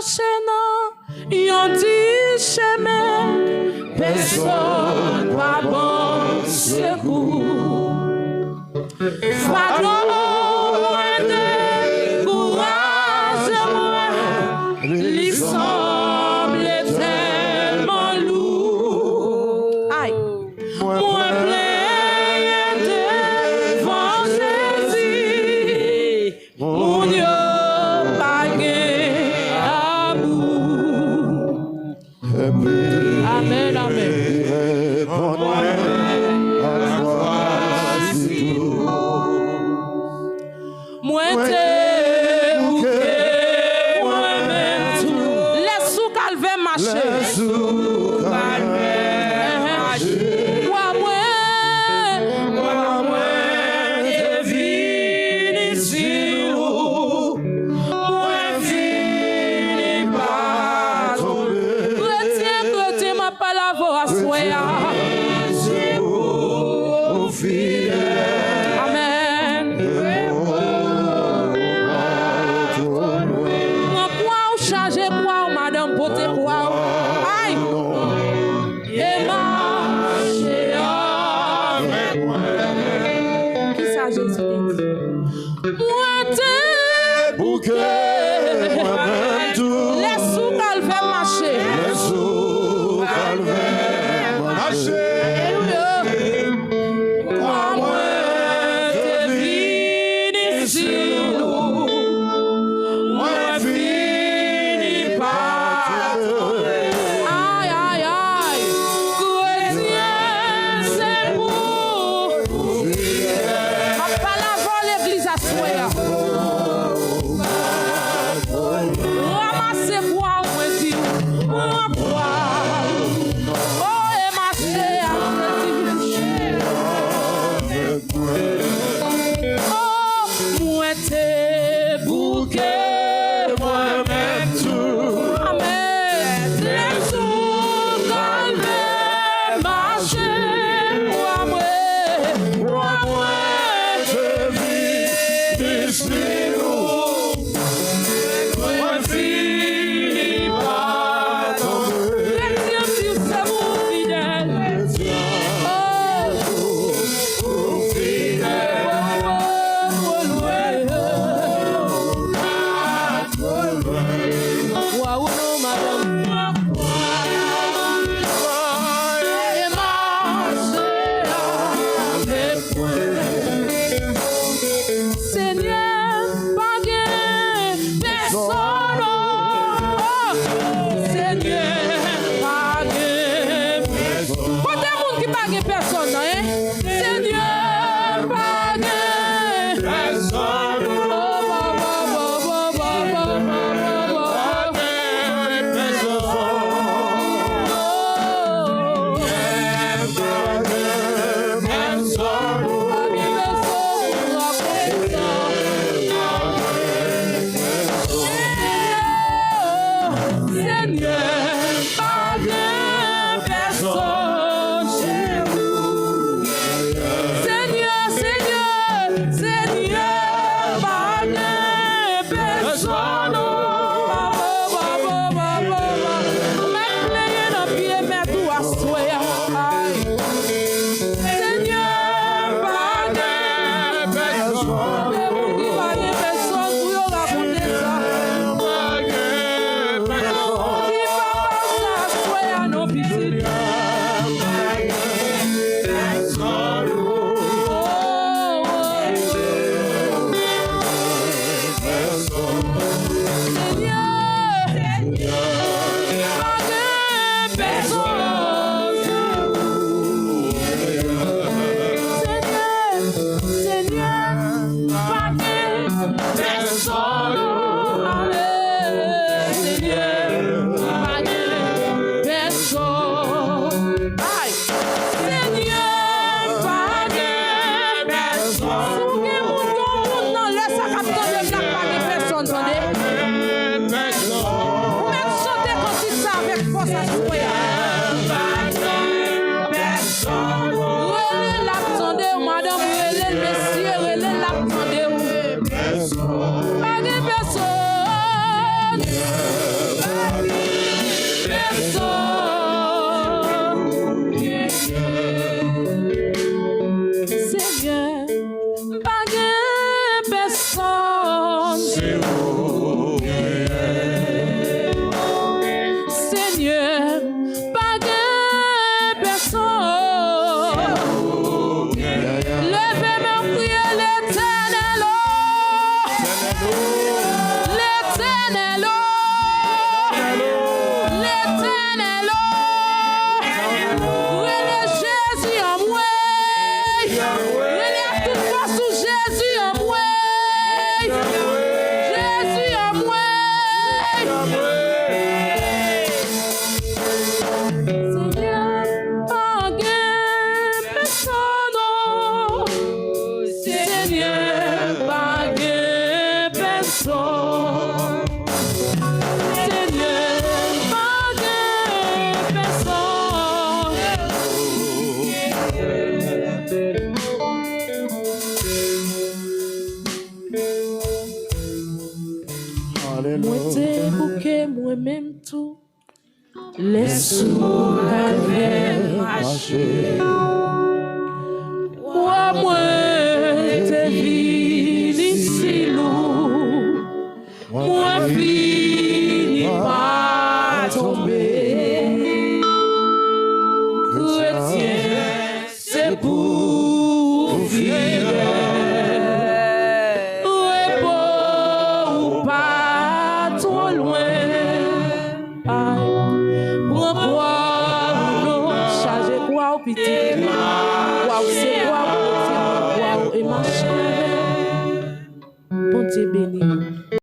marcher non, yon dit chemin, personne pas bon secours. Pardon, courage, moi, lui semble tellement lourd. Aïe, moi plein devant Jésus, mon Dieu, bagué amour. Amen, amen. Moi t'es bouquet, moi-même tout. Les sous calvaire marcher. Les sous calvaire marcher. Moi, t'es venu ici. Moi, fini par tomber. Chrétien, m'a pas la voix à soya. Moi t'es bouquet, moi-même tout. Laisse-moi marcher. Moi t'es vini si lourd. Moi fini par tomber. Chrétien, c'est pour vivre. Bon Dieu